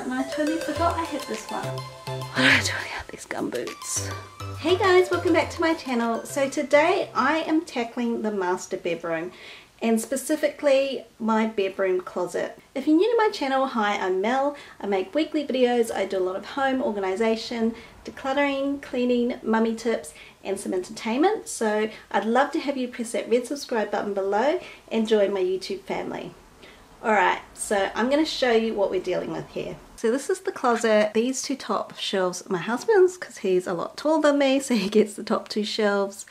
and I totally forgot I had this one. What am I doing without these gumboots? Hey guys, welcome back to my channel. So today I am tackling the master bedroom, and specifically my bedroom closet. If you're new to my channel, hi, I'm Mel. I make weekly videos. I do a lot of home organization, decluttering, cleaning, mummy tips, and some entertainment. So I'd love to have you press that red subscribe button below and join my YouTube family. Alright, so I'm going to show you what we're dealing with here. So this is the closet. These two top shelves are my husband's because he's a lot taller than me, so he gets the top two shelves.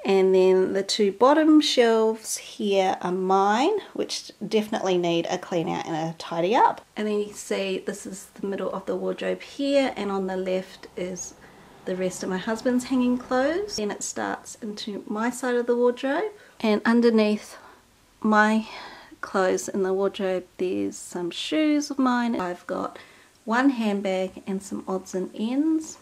And then the two bottom shelves here are mine, which definitely need a clean out and a tidy up. And then you see this is the middle of the wardrobe here, and on the left is the rest of my husband's hanging clothes. Then it starts into my side of the wardrobe, and underneath my clothes in the wardrobe there's some shoes of mine. I've got one handbag and some odds and ends,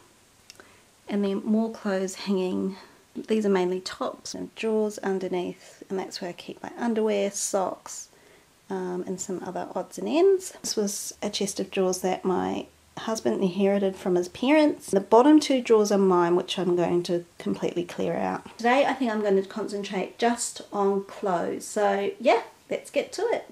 and then more clothes hanging. These are mainly tops and drawers underneath, and that's where I keep my underwear, socks, and some other odds and ends. This was a chest of drawers that my husband inherited from his parents. The bottom two drawers are mine, which I'm going to completely clear out. Today I think I'm going to concentrate just on clothes. So yeah, let's get to it.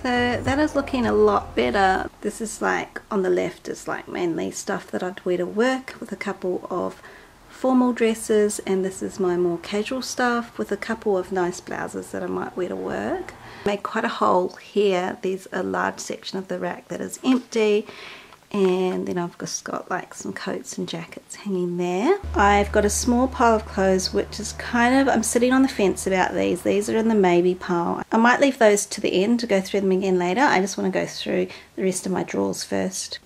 So that is looking a lot better. This is like, on the left is like mainly stuff that I'd wear to work with a couple of formal dresses, and this is my more casual stuff with a couple of nice blouses that I might wear to work. I made quite a hole here. There's a large section of the rack that is empty, and then I've just got like some coats and jackets hanging there. I've got a small pile of clothes which is kind of, I'm sitting on the fence about these. These are in the maybe pile. I might leave those to the end to go through them again later. I just want to go through the rest of my drawers first.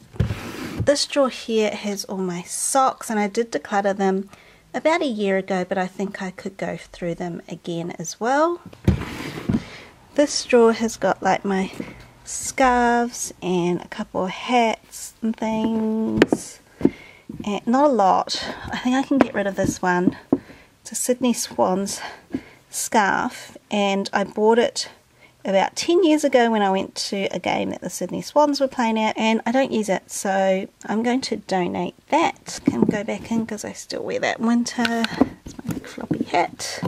This drawer here has all my socks, and I did declutter them about a year ago, but I think I could go through them again as well. This drawer has got like my scarves and a couple of hats and things, and not a lot. I think I can get rid of this one. It's a Sydney Swans scarf, and I bought it about 10 years ago when I went to a game that the Sydney Swans were playing at, and I don't use it, so I'm going to donate that. Can go back in because I still wear that in winter. It's my big floppy hat.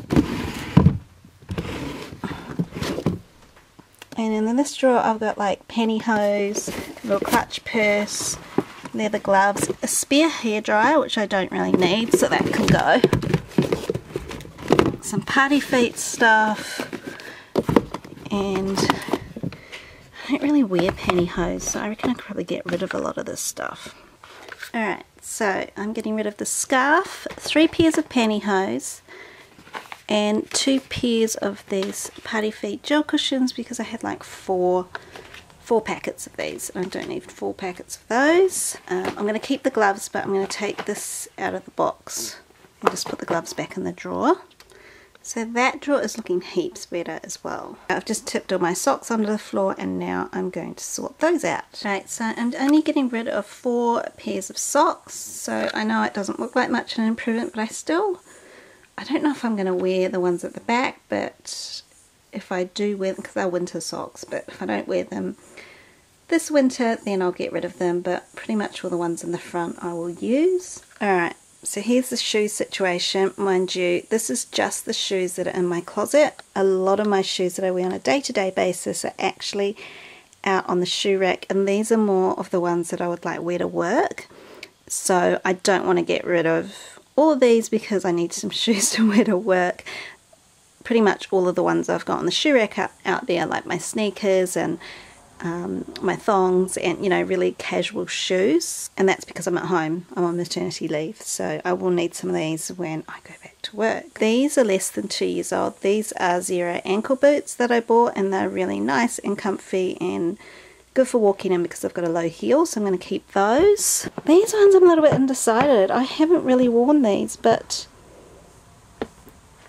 And in this drawer I've got like pantyhose, a little clutch purse, leather gloves, a spare hairdryer which I don't really need, so that can go. Some party feet stuff, and I don't really wear pantyhose, so I reckon I could probably get rid of a lot of this stuff. Alright, so I'm getting rid of the scarf, 3 pairs of pantyhose, and 2 pairs of these party feet gel cushions because I had like four packets of these, and I don't need 4 packets of those. I'm going to keep the gloves, but I'm going to take this out of the box and just put the gloves back in the drawer. So that drawer is looking heaps better as well. I've just tipped all my socks onto the floor, and now I'm going to sort those out. Right, so I'm only getting rid of 4 pairs of socks, so I know it doesn't look like much of an improvement, but I don't know if I'm going to wear the ones at the back, but if I do wear them, because they're winter socks, but if I don't wear them this winter, then I'll get rid of them, but pretty much all the ones in the front I will use. Alright, so here's the shoe situation. Mind you, this is just the shoes that are in my closet. A lot of my shoes that I wear on a day-to-day basis are actually out on the shoe rack, and these are more of the ones that I would like wear to work. So I don't want to get rid of all of these because I need some shoes to wear to work. Pretty much all of the ones I've got on the shoe rack out there, like my sneakers and my thongs and, you know, really casual shoes. And that's because I'm at home. I'm on maternity leave, so I will need some of these when I go back to work. These are less than 2 years old. These are Zero ankle boots that I bought, and they're really nice and comfy and good for walking in because I've got a low heel, so I'm going to keep those. These ones I'm a little bit undecided. I haven't really worn these, but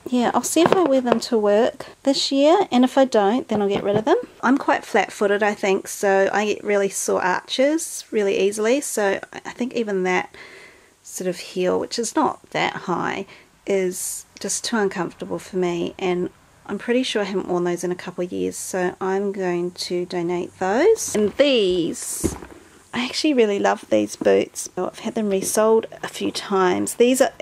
yeah, I'll see if I wear them to work this year, and if I don't, then I'll get rid of them. I'm quite flat-footed, I think, so I get really sore arches really easily, so I think even that sort of heel, which is not that high, is just too uncomfortable for me, and I'm pretty sure I haven't worn those in a couple of years, so I'm going to donate those. And these, I actually really love these boots. I've had them resold a few times. These are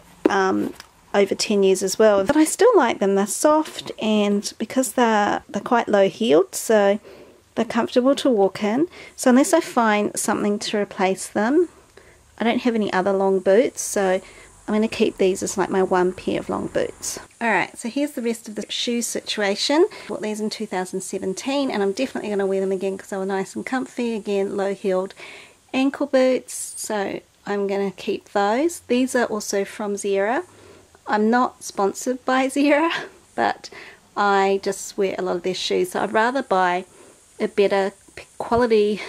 over 10 years as well, but I still like them. They're soft, and because they're quite low heeled, so they're comfortable to walk in. So unless I find something to replace them, I don't have any other long boots, so I'm going to keep these as like my one pair of long boots. Alright, so here's the rest of the shoe situation. I bought these in 2017, and I'm definitely going to wear them again because they were nice and comfy. Again, low heeled ankle boots, so I'm going to keep those. These are also from Zero. I'm not sponsored by Zero, but I just wear a lot of their shoes, so I'd rather buy a better quality,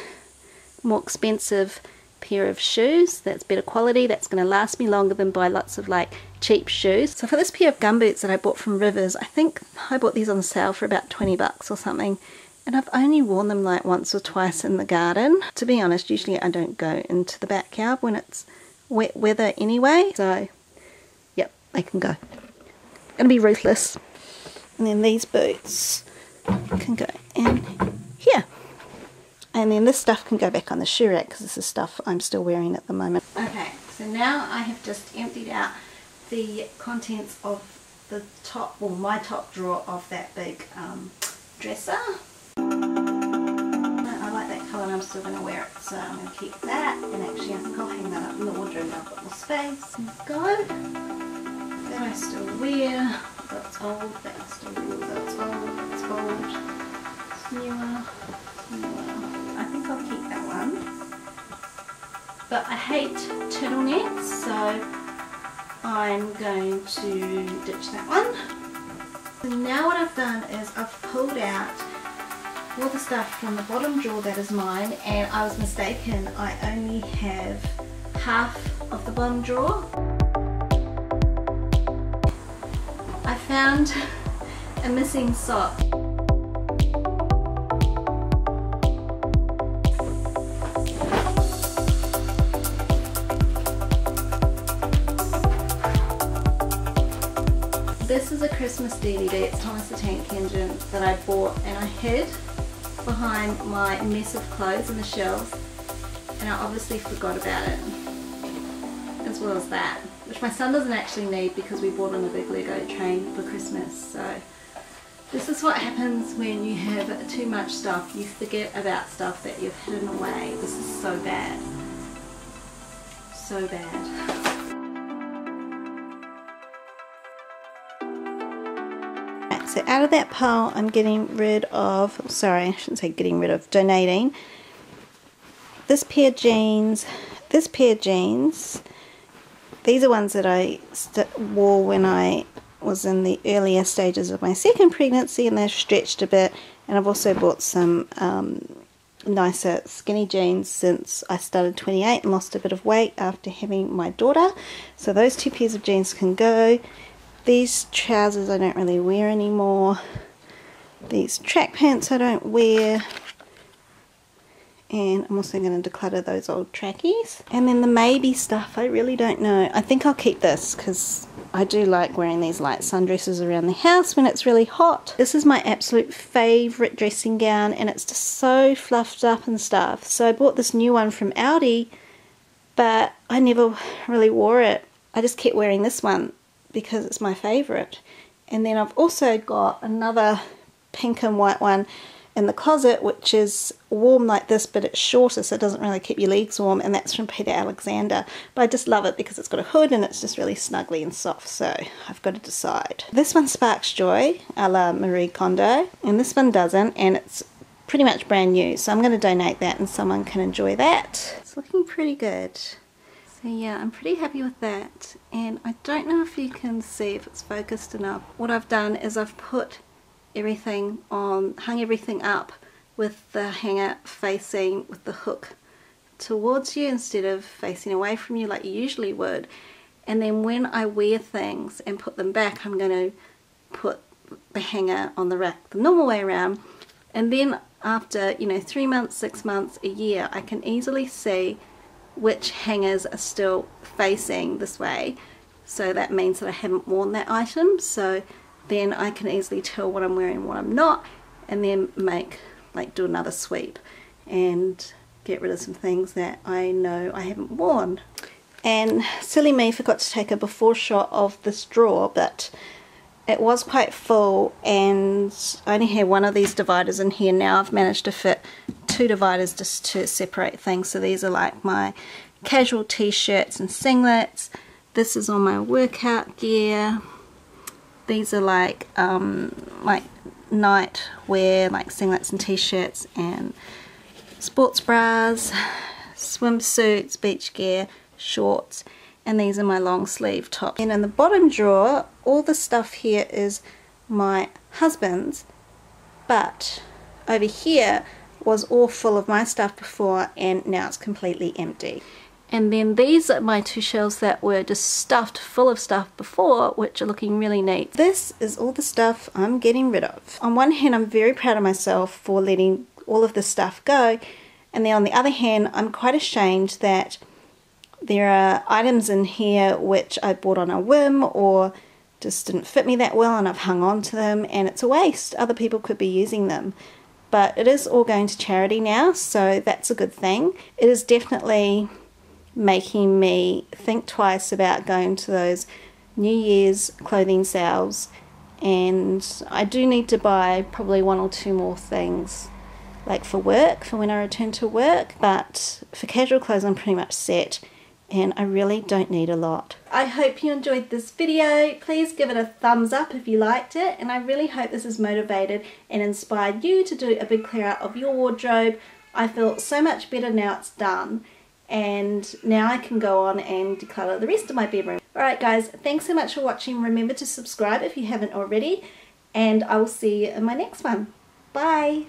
more expensive pair of shoes that's better quality, that's going to last me longer than buy lots of like cheap shoes. So for this pair of gumboots that I bought from Rivers, I think I bought these on sale for about 20 bucks or something, and I've only worn them like once or twice in the garden. To be honest, usually I don't go into the backyard when it's wet weather anyway, so yep, they can go. Gonna be ruthless. And then these boots can go in here. And then this stuff can go back on the shoe rack because this is stuff I'm still wearing at the moment. Okay, so now I have just emptied out the contents of the top, well, my top drawer of that big dresser. I like that colour and I'm still going to wear it, so I'm going to keep that. And actually I think I'll hang that up in the wardrobe now I've got more space. Go. That I still wear. That's old, that I still wear. That's old, that's old. It's newer, newer. I think I'll keep that one, but I hate turtlenecks, so I'm going to ditch that one. So now what I've done is I've pulled out all the stuff from the bottom drawer that is mine, and I was mistaken, I only have half of the bottom drawer. I found a missing sock. This is a Christmas DVD, it's Thomas the Tank Engine, that I bought and I hid behind my mess of clothes in the shelves, and I obviously forgot about it, as well as that, which my son doesn't actually need because we bought him a big Lego train for Christmas. So this is what happens when you have too much stuff, you forget about stuff that you've hidden away. This is so bad, so bad. So out of that pile I'm getting rid of, sorry I shouldn't say getting rid of, donating this pair of jeans, this pair of jeans. These are ones that I wore when I was in the earlier stages of my second pregnancy, and they've stretched a bit, and I've also bought some nicer skinny jeans since I started 28 and lost a bit of weight after having my daughter. So those two pairs of jeans can go. These trousers I don't really wear anymore. These track pants I don't wear. And I'm also going to declutter those old trackies. And then the maybe stuff, I really don't know. I think I'll keep this because I do like wearing these light sundresses around the house when it's really hot. This is my absolute favourite dressing gown, and it's just so fluffed up and stuff. So I bought this new one from Aldi, but I never really wore it. I just kept wearing this one because it's my favourite. And then I've also got another pink and white one in the closet, which is warm like this, but it's shorter, so it doesn't really keep your legs warm, and that's from Peter Alexander. But I just love it because it's got a hood and it's just really snuggly and soft, so I've got to decide. This one sparks joy, a la Marie Kondo, and this one doesn't, and it's pretty much brand new, so I'm going to donate that and someone can enjoy that. It's looking pretty good. So yeah, I'm pretty happy with that, and I don't know if you can see if it's focused enough. What I've done is I've put everything on, hung everything up with the hanger facing with the hook towards you instead of facing away from you like you usually would. And then when I wear things and put them back, I'm going to put the hanger on the rack the normal way around, and then after, you know, 3 months, 6 months, a year, I can easily see which hangers are still facing this way, so that means that I haven't worn that item. So then I can easily tell what I'm wearing and what I'm not, and then do another sweep and get rid of some things that I know I haven't worn. And silly me, forgot to take a before shot of this drawer, but it was quite full and I only had one of these dividers in here. Now I've managed to fit 2 dividers just to separate things. So these are like my casual t-shirts and singlets. This is all my workout gear. These are like night wear, like singlets and t-shirts and sports bras, swimsuits, beach gear, shorts, and these are my long sleeve tops. And in the bottom drawer, all the stuff here is my husband's, but over here was all full of my stuff before, and now it's completely empty. And then these are my 2 shelves that were just stuffed full of stuff before, which are looking really neat. This is all the stuff I'm getting rid of. On one hand, I'm very proud of myself for letting all of this stuff go, and then on the other hand, I'm quite ashamed that there are items in here which I bought on a whim or just didn't fit me that well, and I've hung on to them, and it's a waste. Other people could be using them. But it is all going to charity now, so that's a good thing. It is definitely making me think twice about going to those New Year's clothing sales, and I do need to buy probably 1 or 2 more things, like for work, for when I return to work, but for casual clothes I'm pretty much set, and I really don't need a lot. I hope you enjoyed this video. Please give it a thumbs up if you liked it, and I really hope this has motivated and inspired you to do a big clear out of your wardrobe. I feel so much better now it's done, and now I can go on and declutter the rest of my bedroom. Alright guys, thanks so much for watching. Remember to subscribe if you haven't already, and I will see you in my next one. Bye!